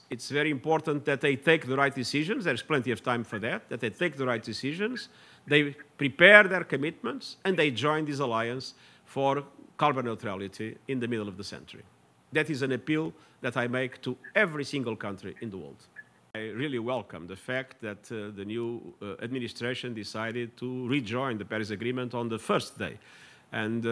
It's very important that they take the right decisions. There's plenty of time for that they take the right decisions, they prepare their commitments, and they join this alliance for carbon neutrality in the middle of the century. That is an appeal that I make to every single country in the world. I really welcome the fact that the new administration decided to rejoin the Paris Agreement on the first day. And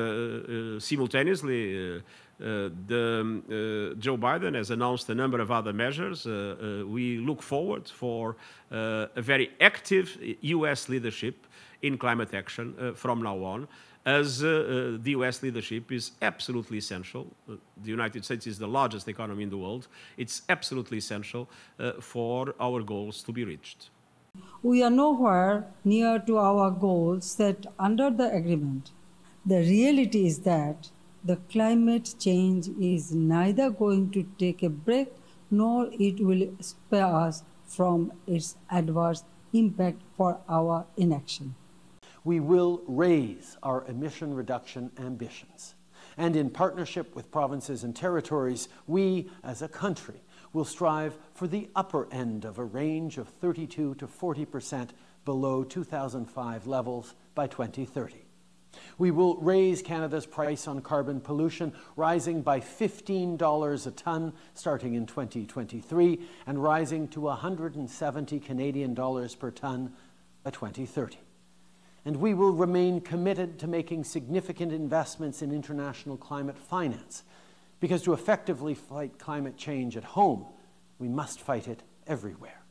simultaneously, Joe Biden has announced a number of other measures. We look forward for a very active US leadership in climate action from now on, as the US leadership is absolutely essential. The United States is the largest economy in the world. It's absolutely essential for our goals to be reached. We are nowhere near to our goals set under the agreement. The reality is that the climate change is neither going to take a break nor it will spare us from its adverse impact for our inaction. We will raise our emission reduction ambitions. And in partnership with provinces and territories, we as a country will strive for the upper end of a range of 32 to 40% below 2005 levels by 2030. We will raise Canada's price on carbon pollution, rising by $15 a tonne starting in 2023 and rising to 170 Canadian dollars per tonne by 2030. And we will remain committed to making significant investments in international climate finance, because to effectively fight climate change at home, we must fight it everywhere.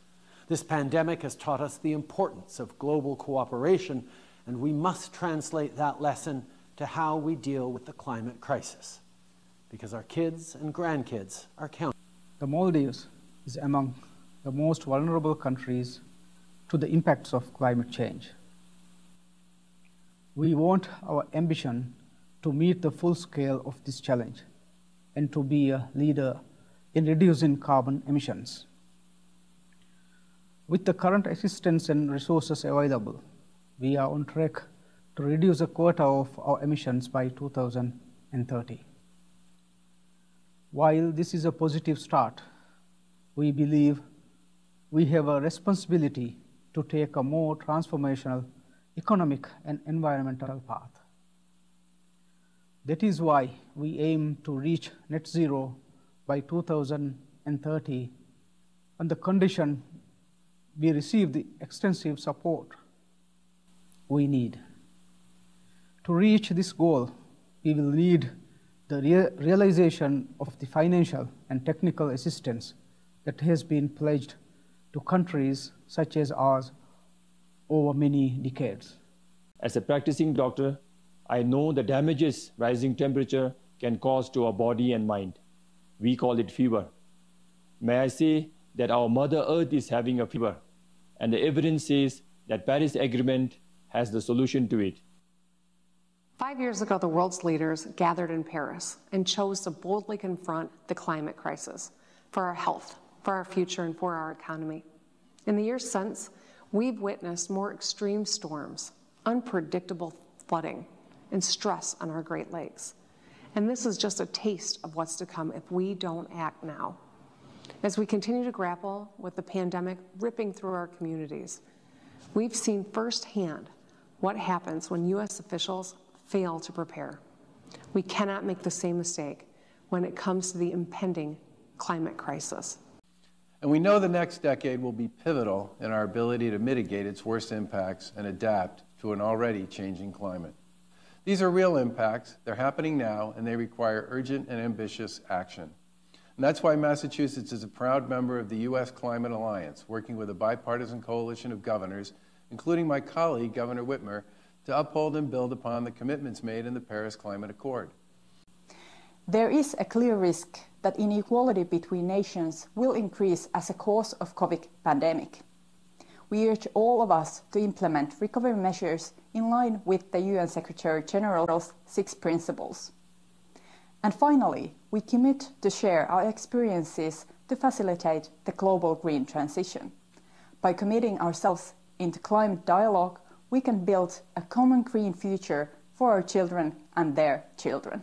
This pandemic has taught us the importance of global cooperation, and we must translate that lesson to how we deal with the climate crisis, because our kids and grandkids are counting. The Maldives is among the most vulnerable countries to the impacts of climate change. We want our ambition to meet the full scale of this challenge and to be a leader in reducing carbon emissions. With the current assistance and resources available, we are on track to reduce a quarter of our emissions by 2030. While this is a positive start, we believe we have a responsibility to take a more transformational economic and environmental path. That is why we aim to reach net zero by 2030 on the condition we receive the extensive support we need. To reach this goal, we will need the realization of the financial and technical assistance that has been pledged to countries such as ours over many decades. As a practicing doctor, I know the damages rising temperature can cause to our body and mind. We call it fever. May I say that our Mother Earth is having a fever, and the evidence says that Paris Agreement has the solution to it. 5 years ago, the world's leaders gathered in Paris and chose to boldly confront the climate crisis for our health, for our future, and for our economy. In the years since, we've witnessed more extreme storms, unpredictable flooding, and stress on our Great Lakes. And this is just a taste of what's to come if we don't act now. As we continue to grapple with the pandemic ripping through our communities, we've seen firsthand what happens when U.S. officials fail to prepare. We cannot make the same mistake when it comes to the impending climate crisis. And we know the next decade will be pivotal in our ability to mitigate its worst impacts and adapt to an already changing climate. These are real impacts, they're happening now, and they require urgent and ambitious action. And that's why Massachusetts is a proud member of the U.S. Climate Alliance, working with a bipartisan coalition of governors, including my colleague, Governor Whitmer, to uphold and build upon the commitments made in the Paris Climate Accord. There is a clear risk that inequality between nations will increase as a cause of COVID pandemic. We urge all of us to implement recovery measures in line with the UN Secretary General's 6 principles. And finally, we commit to share our experiences to facilitate the global green transition. By committing ourselves into climate dialogue, we can build a common green future for our children and their children.